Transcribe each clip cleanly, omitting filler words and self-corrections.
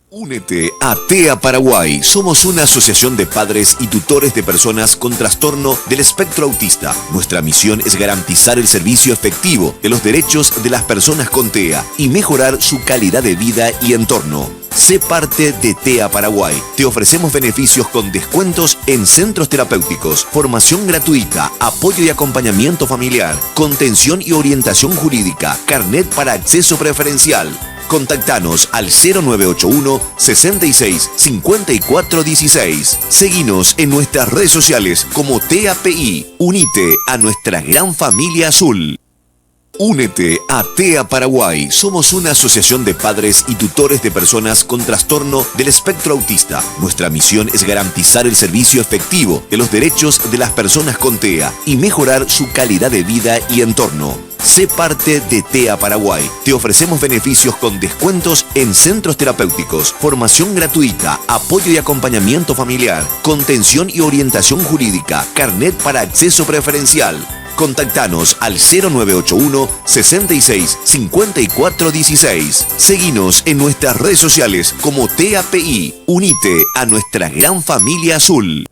Únete a TEA Paraguay. Somos una asociación de padres y tutores de personas con trastorno del espectro autista. Nuestra misión es garantizar el servicio efectivo de los derechos de las personas con TEA y mejorar su calidad de vida y entorno. Sé parte de TEA Paraguay. Te ofrecemos beneficios con descuentos en centros terapéuticos, formación gratuita, apoyo y acompañamiento familiar, contención y orientación jurídica, carnet para acceso preferencial. Contactanos al 0981 66 54 16. Seguinos en nuestras redes sociales como TAPI. Unite a nuestra gran familia azul. Únete a TEA Paraguay. Somos una asociación de padres y tutores de personas con trastorno del espectro autista. Nuestra misión es garantizar el servicio efectivo de los derechos de las personas con TEA y mejorar su calidad de vida y entorno. Sé parte de TEA Paraguay. Te ofrecemos beneficios con descuentos en centros terapéuticos, formación gratuita, apoyo y acompañamiento familiar, contención y orientación jurídica, carnet para acceso preferencial. Contactanos al 0981 66 54 16. Seguinos en nuestras redes sociales como TAPI. Unite a nuestra gran familia azul.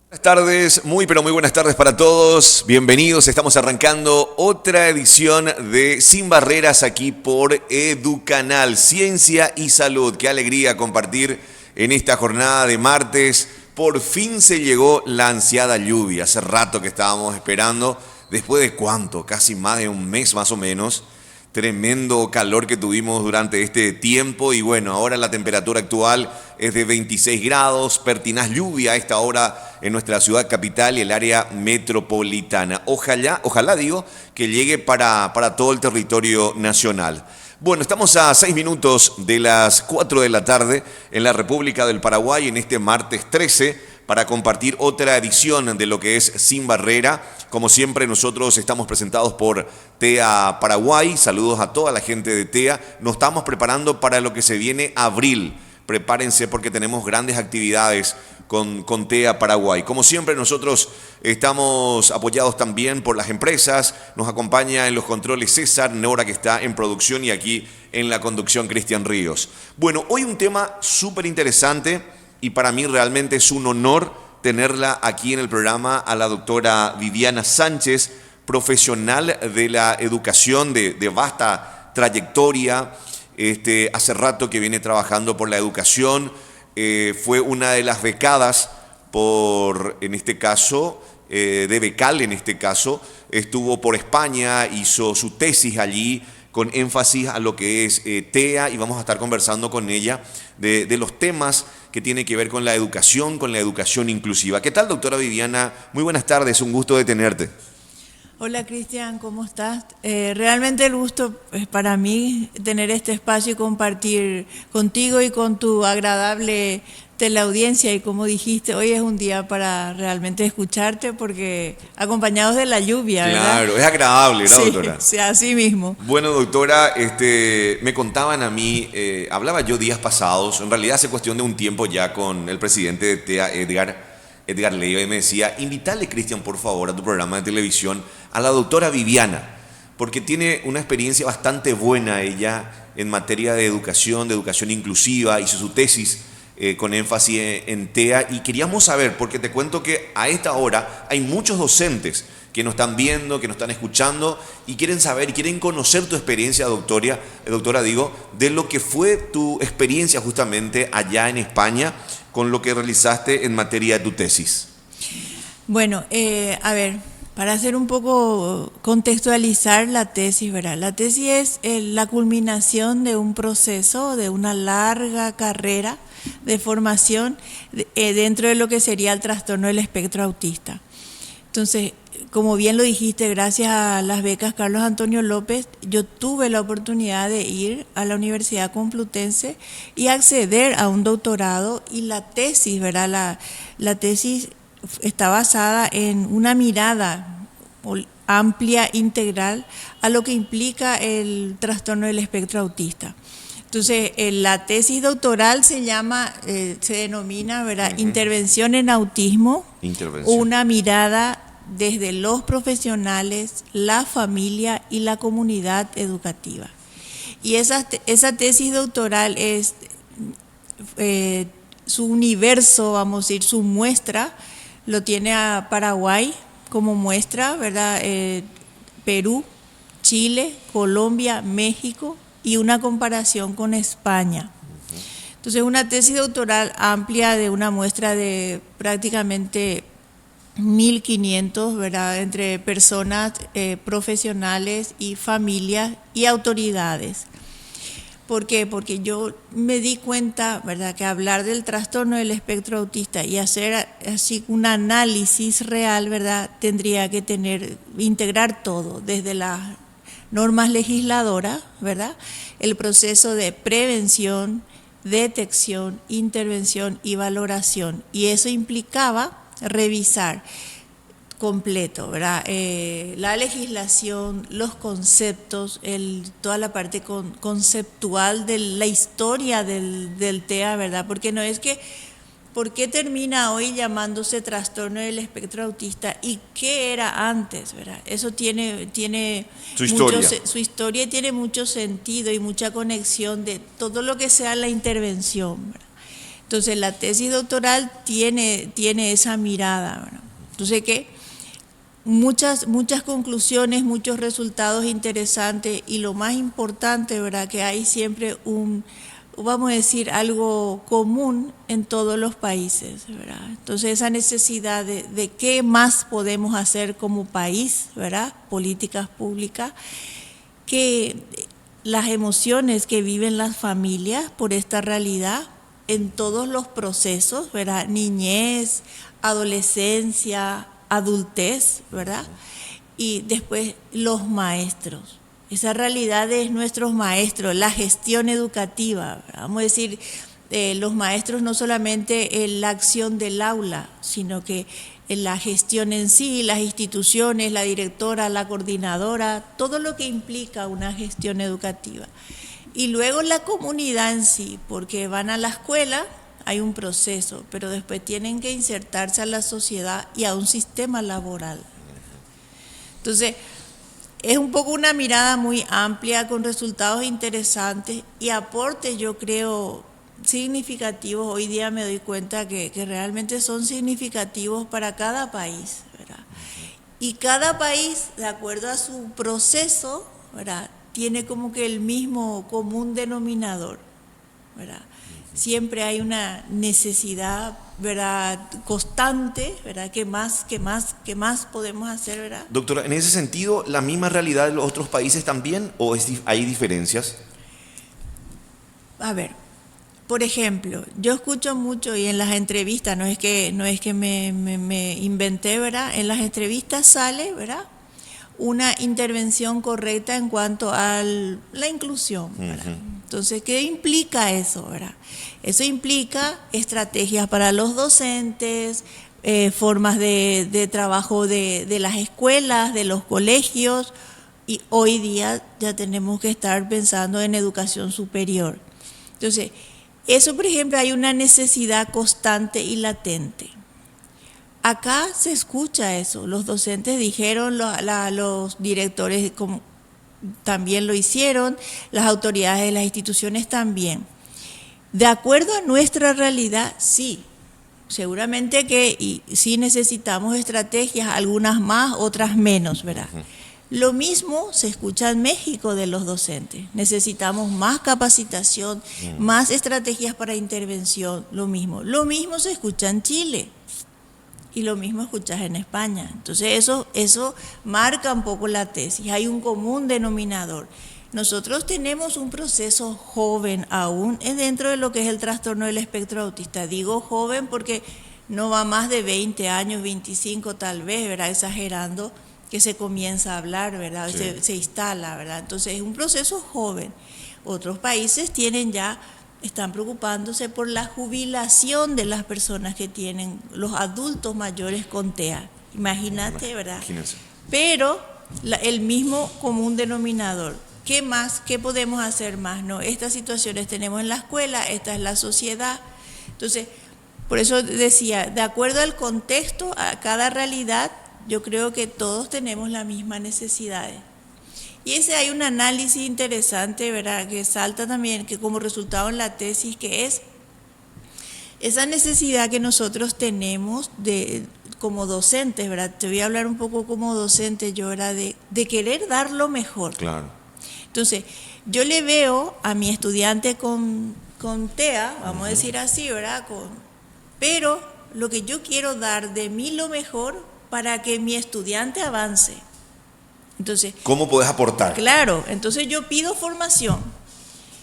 Buenas tardes, muy buenas tardes para todos. Bienvenidos, estamos arrancando otra edición de Sin Barreras aquí por Educanal. Ciencia y salud. Qué alegría compartir en esta jornada de martes. Por fin se llegó la ansiada lluvia. Hace rato que estábamos esperando. ¿Después de cuánto? Casi más de un mes más o menos. Tremendo calor que tuvimos durante este tiempo. Y bueno, ahora la temperatura actual es de 26 grados. Pertinaz lluvia a esta hora en nuestra ciudad capital y el área metropolitana. Ojalá digo, que llegue para todo el territorio nacional. Bueno, estamos a 6 minutos de las 4 de la tarde en la República del Paraguay en este martes 13 para compartir otra edición de lo que es Sin Barrera. Como siempre, nosotros estamos presentados por TEA Paraguay. Saludos a toda la gente de TEA. Nos estamos preparando para lo que se viene abril. Prepárense porque tenemos grandes actividades con TEA Paraguay. Como siempre, nosotros estamos apoyados también por las empresas. Nos acompaña en los controles César Nora, que está en producción, y aquí en la conducción Cristian Ríos. Bueno, hoy un tema súper interesante y para mí realmente es un honor tenerla aquí en el programa a la doctora Viviana Sánchez, profesional de la educación de vasta trayectoria. Hace rato que viene trabajando por la educación. Fue una de las becadas en este caso, de becal en este caso, estuvo por España, hizo su tesis allí con énfasis a lo que es TEA y vamos a estar conversando con ella de los temas que tienen que ver con la educación inclusiva. ¿Qué tal, doctora Viviana? Muy buenas tardes, un gusto de tenerte. Hola Cristian, ¿cómo estás? Realmente el gusto es para mí tener este espacio y compartir contigo y con tu agradable teleaudiencia. Y como dijiste, hoy es un día para realmente escucharte porque acompañados de la lluvia, ¿verdad? Claro, es agradable, ¿verdad, sí, doctora? Sí, así mismo. Bueno, doctora, me contaban a mí, hablaba yo días pasados, en realidad hace cuestión de un tiempo ya con el presidente de TEA, Edgar Leiva, y me decía, invítale, Cristian, por favor, a tu programa de televisión a la doctora Viviana, porque tiene una experiencia bastante buena ella en materia de educación inclusiva, hizo su tesis con énfasis en TEA, y queríamos saber, porque te cuento que a esta hora hay muchos docentes que nos están viendo, que nos están escuchando y quieren saber y quieren conocer tu experiencia, doctora, de lo que fue tu experiencia justamente allá en España con lo que realizaste en materia de tu tesis. Bueno, a ver, para hacer un poco, contextualizar la tesis, ¿verdad? La tesis es la culminación de un proceso, de una larga carrera de formación dentro de lo que sería el trastorno del espectro autista. Entonces, como bien lo dijiste, gracias a las becas Carlos Antonio López, yo tuve la oportunidad de ir a la Universidad Complutense y acceder a un doctorado, y la tesis, ¿verdad? La tesis está basada en una mirada amplia, integral, a lo que implica el trastorno del espectro autista. Entonces, la tesis doctoral se denomina, ¿verdad? Intervención en autismo, una mirada desde los profesionales, la familia y la comunidad educativa. Y esa tesis doctoral es su universo, vamos a decir, su muestra, lo tiene a Paraguay como muestra, ¿verdad? Perú, Chile, Colombia, México y una comparación con España. Entonces, una tesis doctoral amplia de una muestra de prácticamente 1.500, ¿verdad? Entre personas profesionales y familias y autoridades. ¿Por qué? Porque yo me di cuenta, ¿verdad?, que hablar del trastorno del espectro autista y hacer así un análisis real, ¿verdad?, tendría que integrar todo, desde las normas legisladoras, ¿verdad?, el proceso de prevención, detección, intervención y valoración. Y eso implicaba revisar completo, ¿verdad? La legislación, los conceptos, toda la parte conceptual de la historia del TEA, ¿verdad? Porque no es que, ¿por qué termina hoy llamándose trastorno del espectro autista y qué era antes, ¿verdad? Eso tiene su historia y tiene mucho sentido y mucha conexión de todo lo que sea la intervención, ¿verdad? Entonces la tesis doctoral tiene esa mirada, ¿verdad? Entonces muchas conclusiones, muchos resultados interesantes y lo más importante, ¿verdad?, que hay siempre vamos a decir, algo común en todos los países, ¿verdad? Entonces esa necesidad de qué más podemos hacer como país, ¿verdad?, políticas públicas, que las emociones que viven las familias por esta realidad en todos los procesos, ¿verdad?, niñez, adolescencia, adultez, ¿verdad? Y después los maestros. Esa realidad es nuestros maestros, la gestión educativa, ¿verdad? Vamos a decir, los maestros no solamente en la acción del aula, sino que en la gestión en sí, las instituciones, la directora, la coordinadora, todo lo que implica una gestión educativa. Y luego la comunidad en sí, porque van a la escuela, hay un proceso, pero después tienen que insertarse a la sociedad y a un sistema laboral. Entonces, es un poco una mirada muy amplia con resultados interesantes y aportes, yo creo, significativos. Hoy día me doy cuenta que realmente son significativos para cada país, ¿verdad? Y cada país, de acuerdo a su proceso, ¿verdad?, tiene como que el mismo común denominador, ¿verdad? Siempre hay una necesidad, ¿verdad?, constante, ¿verdad?, ¿qué más podemos hacer, ¿verdad? Doctora, en ese sentido, ¿la misma realidad de los otros países también o hay diferencias? A ver, por ejemplo, yo escucho mucho y en las entrevistas, no es que me inventé, ¿verdad?, en las entrevistas sale, ¿verdad?, una intervención correcta en cuanto a la inclusión, ¿verdad? Entonces, ¿qué implica eso, verdad? Eso implica estrategias para los docentes, formas de trabajo de las escuelas, de los colegios, y hoy día ya tenemos que estar pensando en educación superior. Entonces, eso, por ejemplo, hay una necesidad constante y latente. Acá se escucha eso, los docentes dijeron, los directores también lo hicieron, las autoridades de las instituciones también. De acuerdo a nuestra realidad, sí, seguramente que sí necesitamos estrategias, algunas más, otras menos, ¿verdad? Lo mismo se escucha en México de los docentes, necesitamos más capacitación, más estrategias para intervención, lo mismo se escucha en Chile. Y lo mismo escuchas en España. Entonces eso marca un poco la tesis. Hay un común denominador. Nosotros tenemos un proceso joven aún dentro de lo que es el trastorno del espectro autista. Digo joven porque no va más de 20 años, 25 tal vez, ¿verdad?, exagerando, que se comienza a hablar, ¿verdad?, sí. se instala, ¿verdad? Entonces es un proceso joven. Otros países están preocupándose por la jubilación de las personas que tienen, los adultos mayores con TEA. Imagínate, ¿verdad? Imagínense. Pero el mismo común denominador. ¿Qué más? ¿Qué podemos hacer más? No, estas situaciones tenemos en la escuela, esta es la sociedad. Entonces, por eso decía, de acuerdo al contexto, a cada realidad, yo creo que todos tenemos las mismas necesidades. Y ese hay un análisis interesante, ¿verdad? Que salta también, que como resultado en la tesis, que es esa necesidad que nosotros tenemos de como docentes, ¿verdad? Te voy a hablar un poco como docente yo, ¿verdad? De querer dar lo mejor. Claro. Entonces, yo le veo a mi estudiante con TEA, vamos a decir así, ¿verdad? Pero lo que yo quiero dar de mí lo mejor para que mi estudiante avance. Entonces, ¿cómo podés aportar? Claro, entonces yo pido formación.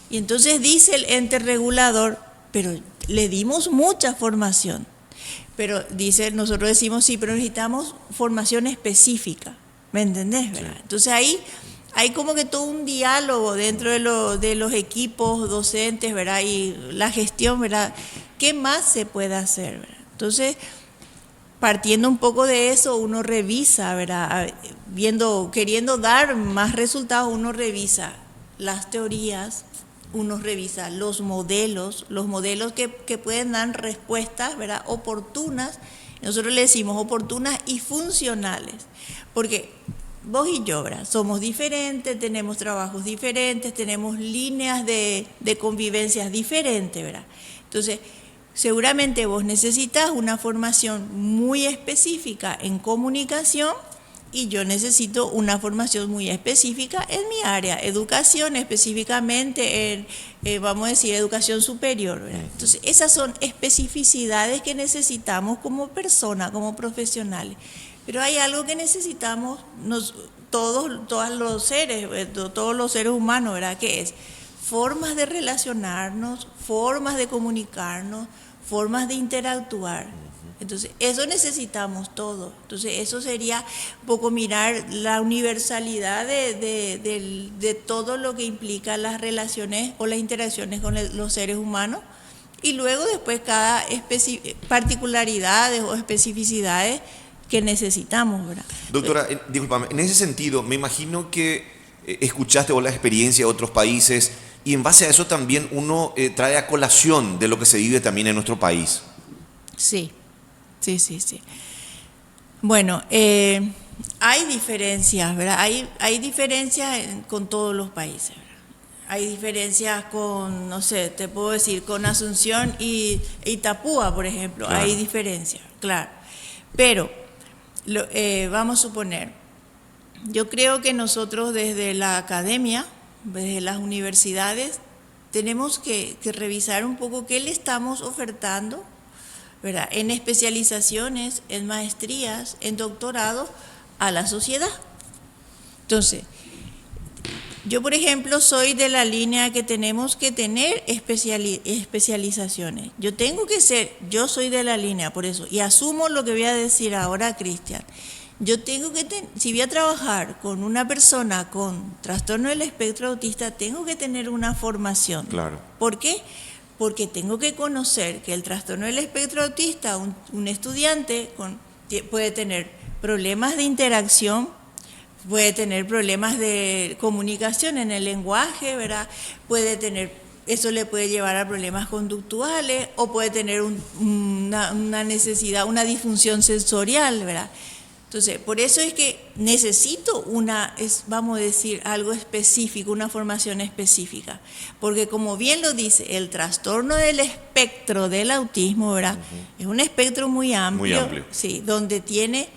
Y entonces dice el ente regulador, pero le dimos mucha formación. Pero dice, nosotros decimos, sí, pero necesitamos formación específica. ¿Me entendés? ¿Verdad? Sí. Entonces ahí hay como que todo un diálogo dentro de los equipos docentes, ¿verdad? Y la gestión, ¿verdad? ¿Qué más se puede hacer? ¿Verdad? Entonces, partiendo un poco de eso, uno revisa, ¿verdad? Queriendo dar más resultados, uno revisa las teorías, uno revisa los modelos que pueden dar respuestas, ¿verdad? Oportunas, nosotros le decimos oportunas y funcionales, porque vos y yo, ¿verdad? Somos diferentes, tenemos trabajos diferentes, tenemos líneas de convivencias diferentes, ¿verdad? Entonces, seguramente vos necesitas una formación muy específica en comunicación y yo necesito una formación muy específica en mi área, educación específicamente vamos a decir, educación superior, ¿verdad? Entonces, esas son especificidades que necesitamos como persona, como profesionales. Pero hay algo que necesitamos todos los seres humanos, ¿verdad? Que es formas de relacionarnos, formas de comunicarnos, formas de interactuar. Entonces, eso necesitamos todo. Entonces, eso sería un poco mirar la universalidad de todo lo que implica las relaciones o las interacciones con los seres humanos y luego después cada particularidades o especificidades que necesitamos, ¿verdad? Doctora, discúlpame, en ese sentido, me imagino que escuchaste vos la experiencia de otros países y en base a eso también uno trae a colación de lo que se vive también en nuestro país. Sí. Bueno, hay diferencias, ¿verdad? Hay diferencias con todos los países, ¿verdad? Hay diferencias con, no sé, te puedo decir, con Asunción y Itapúa, por ejemplo. Claro. Hay diferencias, claro. Pero, vamos a suponer, yo creo que nosotros desde la academia, desde las universidades, tenemos que revisar un poco qué le estamos ofertando, ¿verdad? En especializaciones, en maestrías, en doctorados a la sociedad. Entonces, yo por ejemplo soy de la línea que tenemos que tener especializaciones. Yo soy de la línea por eso, y asumo lo que voy a decir ahora, Cristian. Yo tengo que, si voy a trabajar con una persona con trastorno del espectro autista, tengo que tener una formación. Claro. ¿Por qué? Porque tengo que conocer que el trastorno del espectro autista, un estudiante puede tener problemas de interacción, puede tener problemas de comunicación en el lenguaje, ¿verdad? Eso le puede llevar a problemas conductuales o puede tener una necesidad, una disfunción sensorial, ¿verdad? Entonces, por eso es que necesito vamos a decir, algo específico, una formación específica. Porque como bien lo dice, el trastorno del espectro del autismo, ¿verdad? Es un espectro muy amplio. Muy amplio. Sí, donde tiene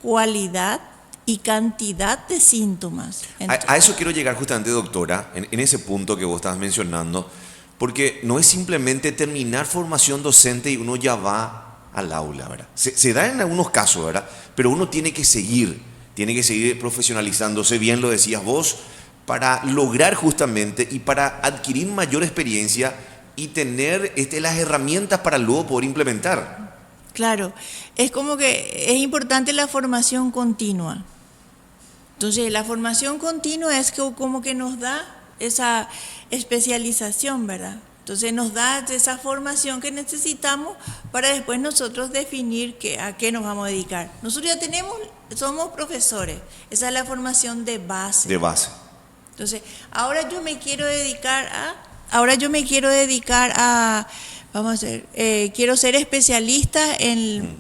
cualidad y cantidad de síntomas. Entonces, a eso quiero llegar justamente, doctora, en ese punto que vos estabas mencionando, porque no es simplemente terminar formación docente y uno ya va al aula, ¿verdad? Se da en algunos casos, ¿verdad? Pero uno tiene que seguir profesionalizándose, bien lo decías vos, para lograr justamente y para adquirir mayor experiencia y tener las herramientas para luego poder implementar. Claro, es como que es importante la formación continua. Entonces, la formación continua es como que nos da esa especialización, ¿verdad? Entonces nos da esa formación que necesitamos para después nosotros definir a qué nos vamos a dedicar. Nosotros ya somos profesores, esa es la formación de base. De base. Entonces, ahora yo me quiero dedicar a vamos a ver, quiero ser especialista en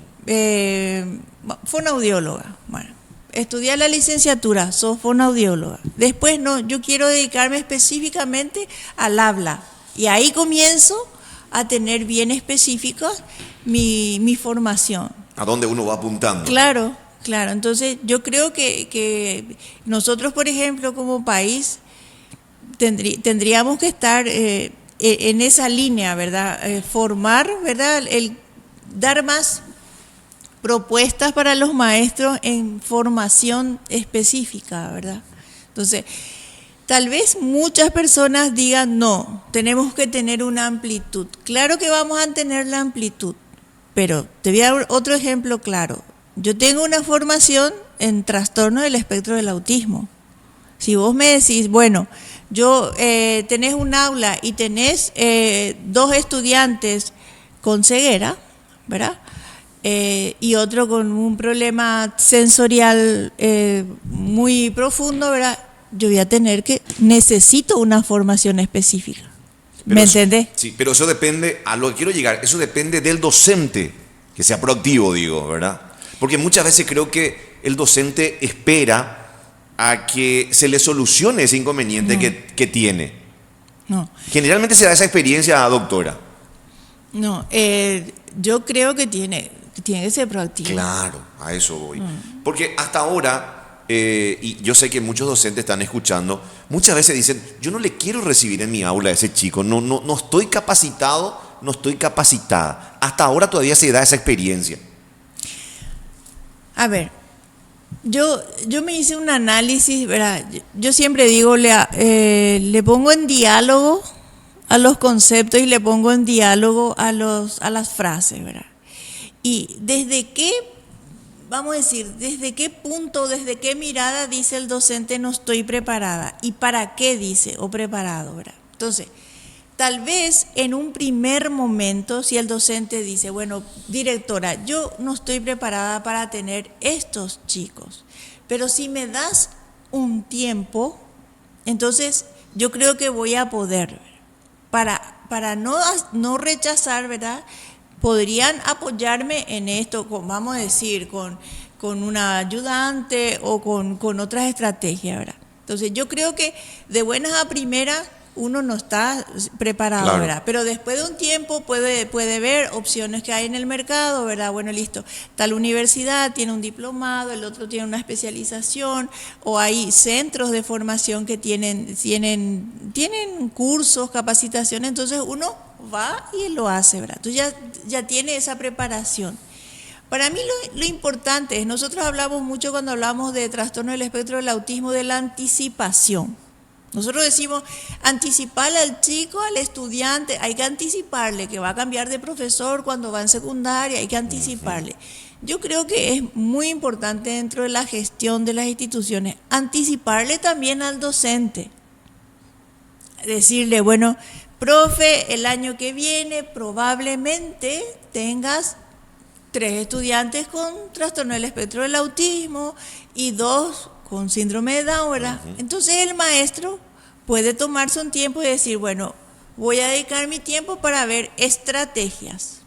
fonoaudióloga. Bueno, estudiar la licenciatura, sos fonoaudióloga. Después no, yo quiero dedicarme específicamente al habla. Y ahí comienzo a tener bien específicos mi formación. ¿A dónde uno va apuntando? Claro, claro. Entonces yo creo que nosotros, por ejemplo, como país, tendríamos que estar en esa línea, ¿verdad? Formar, ¿verdad? El dar más propuestas para los maestros en formación específica, ¿verdad? Entonces, tal vez muchas personas digan, no, tenemos que tener una amplitud. Claro que vamos a tener la amplitud, pero te voy a dar otro ejemplo claro. Yo tengo una formación en trastorno del espectro del autismo. Si vos me decís, bueno, yo tenés un aula y tenés 2 estudiantes con ceguera, ¿verdad? Y otro con un problema sensorial muy profundo, ¿verdad? Yo voy a necesito una formación específica. ¿Me entendés? Sí, pero eso depende, a lo que quiero llegar, eso depende del docente, que sea proactivo, digo, ¿verdad? Porque muchas veces creo que el docente espera a que se le solucione ese inconveniente que tiene. No. Generalmente se da esa experiencia, doctora. No, yo creo que tiene que ser proactivo. Claro, a eso voy. Porque hasta ahora, y yo sé que muchos docentes están escuchando, muchas veces dicen, yo no le quiero recibir en mi aula a ese chico, no estoy capacitado, no estoy capacitada. Hasta ahora todavía se da esa experiencia. A ver, yo me hice un análisis, ¿verdad? Yo siempre digo, le pongo en diálogo a los conceptos y le pongo en diálogo a las frases, ¿verdad? Y desde qué punto, desde qué mirada dice el docente no estoy preparada y para qué dice o preparado, ¿verdad? Entonces, tal vez en un primer momento, si el docente dice, bueno, directora, yo no estoy preparada para tener estos chicos, pero si me das un tiempo, entonces yo creo que voy a poder, para no rechazar, ¿verdad? Podrían apoyarme en esto, vamos a decir, con una ayudante o con otras estrategias, ¿verdad? Entonces yo creo que de buenas a primeras uno no está preparado, claro, ¿verdad? Pero después de un tiempo puede ver opciones que hay en el mercado, ¿verdad? Bueno, listo, tal universidad tiene un diplomado, el otro tiene una especialización, o hay centros de formación que tienen cursos, capacitaciones, entonces uno va y lo hace, ¿verdad? Entonces ya tiene esa preparación. Para mí lo importante es, nosotros hablamos mucho cuando hablamos de trastorno del espectro del autismo, de la anticipación. Nosotros decimos, anticiparle al chico, al estudiante, hay que anticiparle que va a cambiar de profesor cuando va en secundaria, hay que anticiparle. Yo creo que es muy importante dentro de la gestión de las instituciones, anticiparle también al docente. Decirle, bueno, profe, el año que viene probablemente tengas 3 estudiantes con trastorno del espectro del autismo y 2 con síndrome de Down, ¿verdad? Entonces el maestro puede tomarse un tiempo y decir, bueno, voy a dedicar mi tiempo para ver estrategias.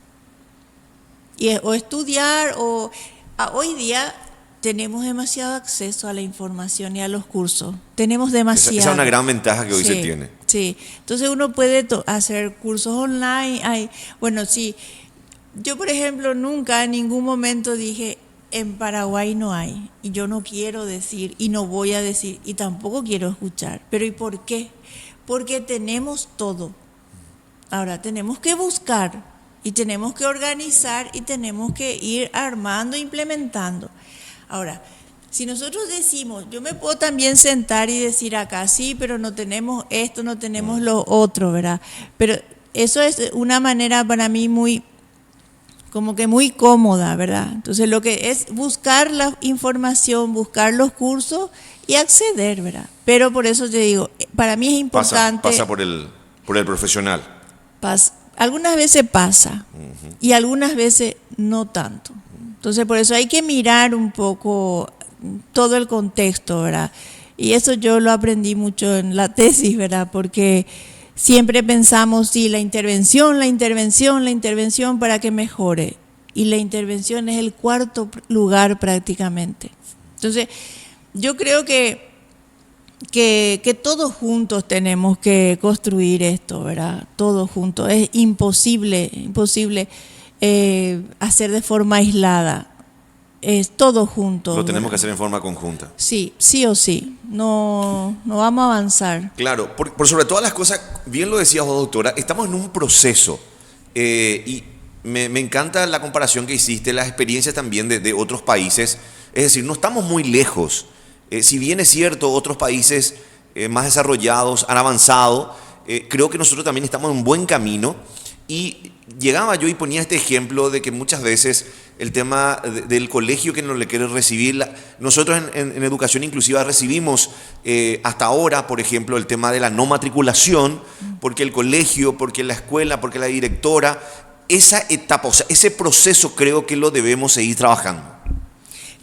O estudiar, hoy día tenemos demasiado acceso a la información y a los cursos. Tenemos demasiado. Esa es una gran ventaja que hoy se tiene. Sí, entonces uno puede hacer cursos online. Bueno, sí, yo por ejemplo nunca en ningún momento dije, en Paraguay no hay, y yo no quiero decir, y no voy a decir, y tampoco quiero escuchar. ¿Pero y por qué? Porque tenemos todo. Ahora tenemos que buscar, y tenemos que organizar, y tenemos que ir armando e implementando. Ahora, si nosotros decimos, yo me puedo también sentar y decir acá, sí, pero no tenemos esto, no tenemos lo otro, ¿verdad? Pero eso es una manera para mí muy cómoda, ¿verdad? Entonces lo que es buscar la información, buscar los cursos y acceder, ¿verdad? Pero por eso te digo, para mí es importante. Pasa por el profesional. Algunas veces pasa y algunas veces no tanto. Entonces por eso hay que mirar un poco todo el contexto, ¿verdad? Y eso yo lo aprendí mucho en la tesis, ¿verdad? Porque siempre pensamos, sí, la intervención para que mejore. Y la intervención es el 4.º lugar prácticamente. Entonces, yo creo que todos juntos tenemos que construir esto, ¿verdad? Todos juntos. Es imposible hacer de forma aislada. Es todos juntos. Lo tenemos que hacer en forma conjunta. Sí, sí o sí. No vamos a avanzar. Claro, por sobre todas las cosas, bien lo decías vos, doctora, estamos en un proceso. Y me encanta la comparación que hiciste, las experiencias también de otros países. Es decir, no estamos muy lejos. Si bien es cierto, otros países más desarrollados han avanzado, creo que nosotros también estamos en un buen camino. Y llegaba yo y ponía este ejemplo de que muchas veces el tema del colegio que no le quiere recibir, nosotros en educación inclusiva recibimos hasta ahora, por ejemplo, el tema de la no matriculación, porque el colegio, porque la escuela, porque la directora, esa etapa, o sea, ese proceso creo que lo debemos seguir trabajando.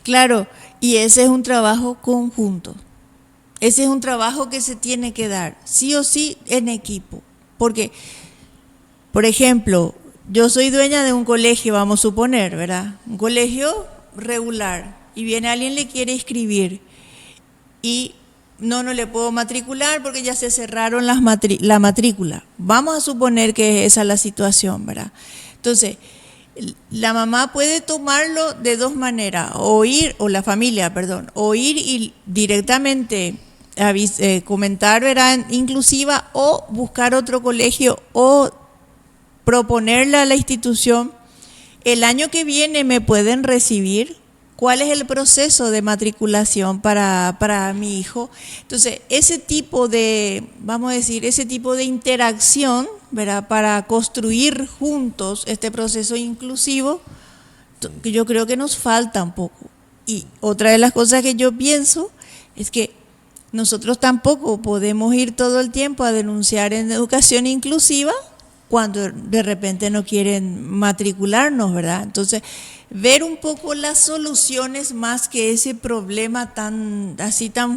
Claro, y ese es un trabajo conjunto. Ese es un trabajo que se tiene que dar, sí o sí, en equipo. Porque, por ejemplo, yo soy dueña de un colegio, vamos a suponer, ¿verdad? Un colegio regular. Y viene alguien, le quiere inscribir. Y no le puedo matricular porque ya se cerraron la matrícula. Vamos a suponer que esa es la situación, ¿verdad? Entonces, la mamá puede tomarlo de dos maneras, o la familia, o ir y directamente comentar, ¿verdad?, inclusiva, o buscar otro colegio, o proponerle a la institución, el año que viene me pueden recibir, ¿cuál es el proceso de matriculación para mi hijo? Entonces, ese tipo de, vamos a decir, ese tipo de interacción, ¿verdad?, para construir juntos este proceso inclusivo, que yo creo que nos falta un poco. Y otra de las cosas que yo pienso es que nosotros tampoco podemos ir todo el tiempo a denunciar en educación inclusiva cuando de repente no quieren matricularnos, ¿verdad? Entonces, ver un poco las soluciones más que ese problema tan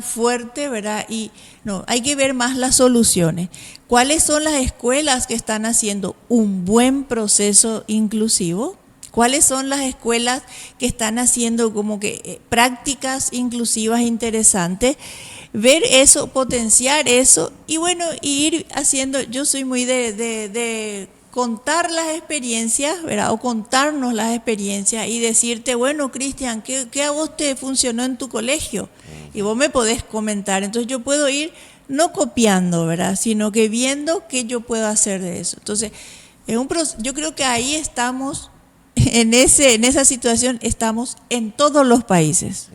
fuerte, ¿verdad? Y no, hay que ver más las soluciones. ¿Cuáles son las escuelas que están haciendo un buen proceso inclusivo? ¿Cuáles son las escuelas que están haciendo como que prácticas inclusivas interesantes? Ver eso, potenciar eso y bueno, ir haciendo, yo soy muy de contar las experiencias, ¿verdad? O contarnos las experiencias y decirte, bueno, Cristian, ¿qué a vos te funcionó en tu colegio? Y vos me podés comentar, entonces yo puedo ir no copiando, ¿verdad?, sino que viendo qué yo puedo hacer de eso. Entonces, yo creo que ahí estamos, en esa situación estamos en todos los países.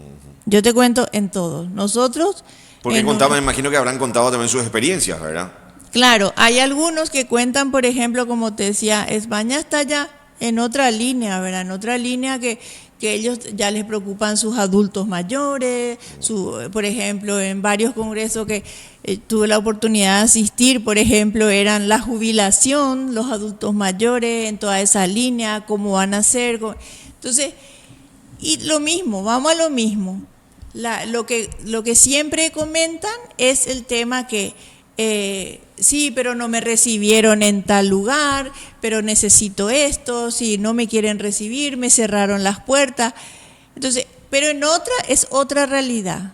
Yo te cuento en todos. Nosotros... Porque me imagino que habrán contado también sus experiencias, ¿verdad? Claro, hay algunos que cuentan, por ejemplo, como te decía, España está ya en otra línea, ¿verdad? En otra línea que ellos ya les preocupan sus adultos mayores, por ejemplo, en varios congresos que tuve la oportunidad de asistir, por ejemplo, eran la jubilación, los adultos mayores, en toda esa línea, cómo van a ser. Entonces, y lo mismo, vamos a lo mismo. Lo que siempre comentan es el tema que sí, pero no me recibieron en tal lugar, pero necesito esto, si no me quieren recibir, me cerraron las puertas. Entonces, pero en otra es otra realidad,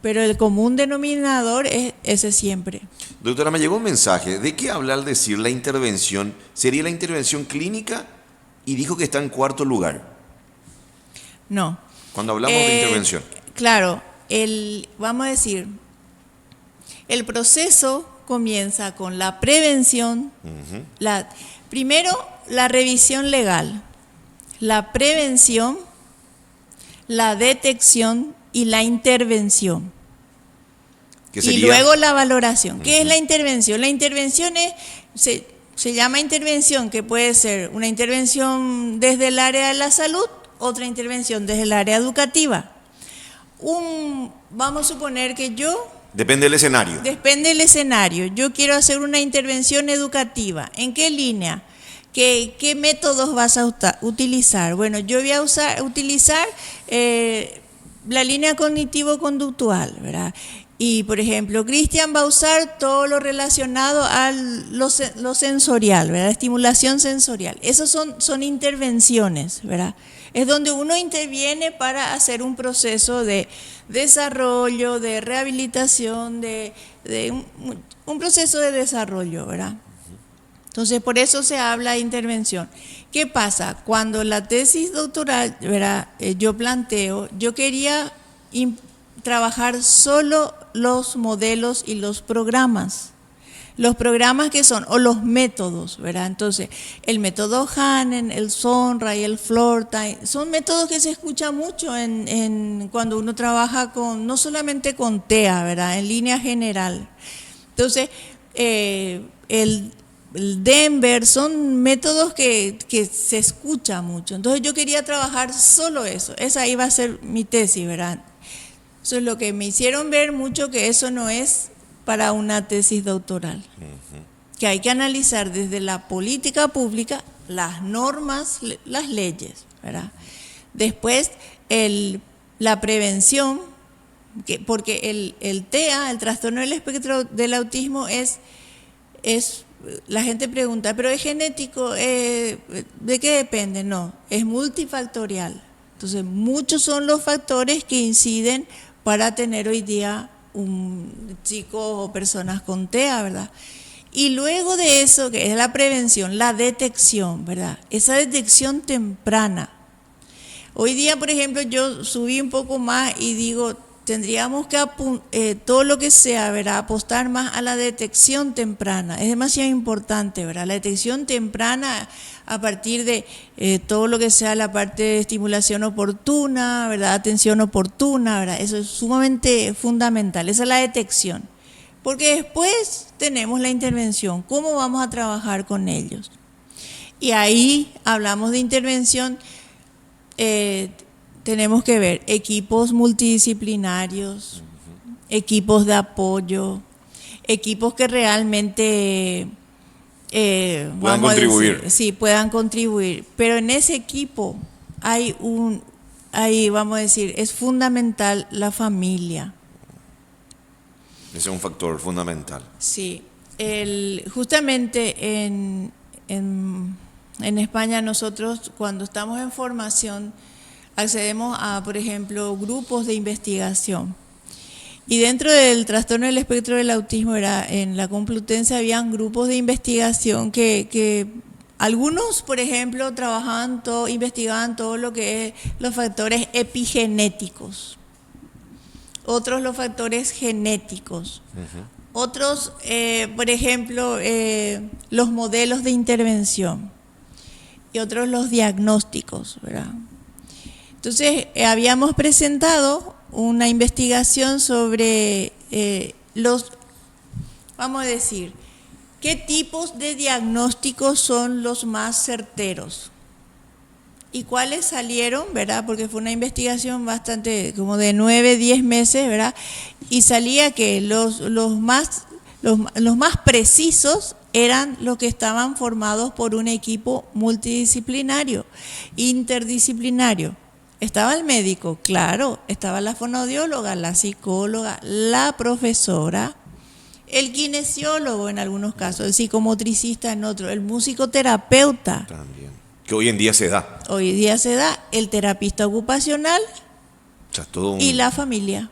pero el común denominador es ese siempre. Doctora, me llegó un mensaje. ¿De qué habla al decir la intervención? ¿Sería la intervención clínica? Y dijo que está en cuarto lugar. No. Cuando hablamos de intervención. Claro, vamos a decir, el proceso comienza con la prevención, primero la revisión legal, la prevención, la detección y la intervención. Y luego la valoración. ¿Qué es la intervención? La intervención se llama intervención, que puede ser una intervención desde el área de la salud, otra intervención desde el área educativa. Vamos a suponer que Depende del escenario. Depende del escenario. Yo quiero hacer una intervención educativa. ¿En qué línea? ¿Qué métodos vas a utilizar? Bueno, yo voy a utilizar la línea cognitivo-conductual, ¿verdad? Y, por ejemplo, Cristian va a usar todo lo relacionado a lo sensorial, ¿verdad? Estimulación sensorial. Esos son intervenciones, ¿verdad? Es donde uno interviene para hacer un proceso de desarrollo, de rehabilitación, un proceso de desarrollo, ¿verdad? Entonces, por eso se habla de intervención. ¿Qué pasa? Cuando la tesis doctoral, ¿verdad? Yo planteo, yo quería trabajar solo los modelos y los programas. Los programas que son, o los métodos, ¿verdad? Entonces, el método Hanen, el Sonra y el Floortime, son métodos que se escuchan mucho cuando uno trabaja no solamente con TEA, ¿verdad? En línea general. Entonces, el Denver, son métodos que se escucha mucho. Entonces yo quería trabajar solo eso, esa iba a ser mi tesis, ¿verdad? Eso es lo que me hicieron ver mucho, que eso no es para una tesis doctoral. Que hay que analizar desde la política pública, las normas, las leyes, ¿verdad? Después la prevención, porque el TEA, el trastorno del espectro del autismo, es la gente pregunta, ¿pero es genético? ¿De qué depende? No, es multifactorial. Entonces, muchos son los factores que inciden para tener hoy día un chico o personas con TEA, ¿verdad? Y luego de eso, que es la prevención, la detección, ¿verdad? Esa detección temprana. Hoy día, por ejemplo, yo subí un poco más y digo, tendríamos que todo lo que sea, ¿verdad?, apostar más a la detección temprana. Es demasiado importante, ¿verdad? La detección temprana a partir de todo lo que sea la parte de estimulación oportuna, ¿verdad?, atención oportuna, ¿verdad? Eso es sumamente fundamental. Esa es la detección. Porque después tenemos la intervención. ¿Cómo vamos a trabajar con ellos? Y ahí hablamos de intervención. Tenemos que ver equipos multidisciplinarios, equipos de apoyo, equipos que realmente puedan contribuir. Puedan contribuir. Pero en ese equipo vamos a decir, es fundamental la familia. Ese es un factor fundamental. Sí, justamente en España nosotros cuando estamos en formación accedemos a, por ejemplo, grupos de investigación. Y dentro del trastorno del espectro del autismo, en la Complutense habían grupos de investigación que algunos, por ejemplo, investigaban todo lo que es los factores epigenéticos, otros los factores genéticos, otros, por ejemplo, los modelos de intervención y otros los diagnósticos, ¿verdad? Entonces, habíamos presentado una investigación sobre vamos a decir, qué tipos de diagnósticos son los más certeros y cuáles salieron, ¿verdad? Porque fue una investigación bastante, como de 9, 10 meses, ¿verdad? Y salía que los más precisos eran los que estaban formados por un equipo multidisciplinario, interdisciplinario. Estaba el médico, claro, estaba la fonoaudióloga, la psicóloga, la profesora, el kinesiólogo en algunos casos, el psicomotricista en otros, el musicoterapeuta. También. Que hoy en día se da. Hoy día se da el terapista ocupacional, o sea, y la familia.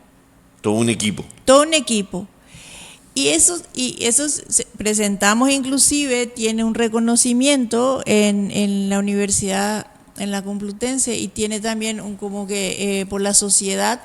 Todo un equipo. Todo un equipo. Y eso presentamos, inclusive, tiene un reconocimiento en la universidad, en la Complutense, y tiene también como que por la Sociedad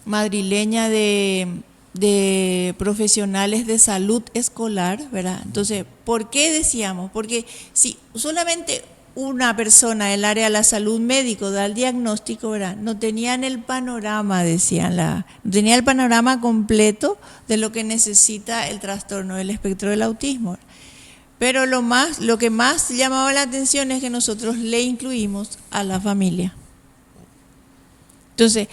Madrileña de Profesionales de Salud Escolar, ¿verdad? Entonces, ¿por qué decíamos? Porque si solamente una persona del área de la salud médico da el diagnóstico, ¿verdad?, no tenían el panorama, no tenía el panorama completo de lo que necesita el trastorno del espectro del autismo. Pero lo que más llamaba la atención es que nosotros le incluimos a la familia. Entonces,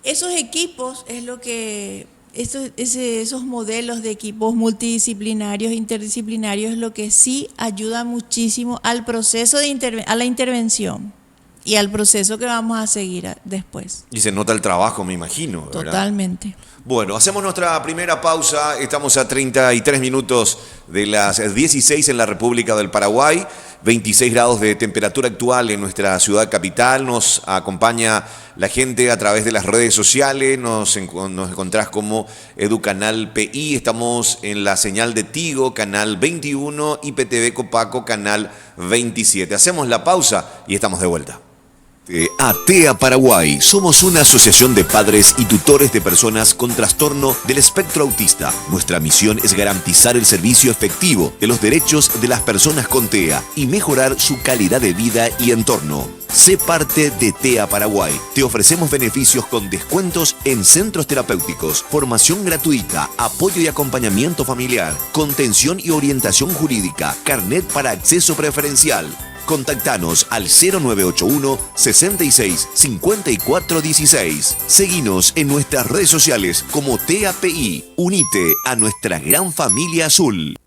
esos equipos es lo que, esos modelos de equipos multidisciplinarios, interdisciplinarios, es lo que sí ayuda muchísimo al proceso a la intervención. y al proceso que vamos a seguir después. Y se nota el trabajo, me imagino, ¿verdad? Totalmente. Bueno, hacemos nuestra primera pausa. Estamos a 33 minutos de las 16 en la República del Paraguay. 26 grados de temperatura actual en nuestra ciudad capital. Nos acompaña la gente a través de las redes sociales. Nos encontrás como Educanal PI. Estamos en la señal de Tigo, canal 21, IPTV Copaco, canal 27. Hacemos la pausa y estamos de vuelta. ATEA Paraguay. Somos una asociación de padres y tutores de personas con trastorno del espectro autista. Nuestra misión es garantizar el servicio efectivo de los derechos de las personas con TEA y mejorar su calidad de vida y entorno. Sé parte de TEA Paraguay. Te ofrecemos beneficios con descuentos en centros terapéuticos, formación gratuita, apoyo y acompañamiento familiar, contención y orientación jurídica, carnet para acceso preferencial. Contactanos al 0981 66 54 16. Seguinos en nuestras redes sociales como TEAPI. Unite a nuestra gran familia azul.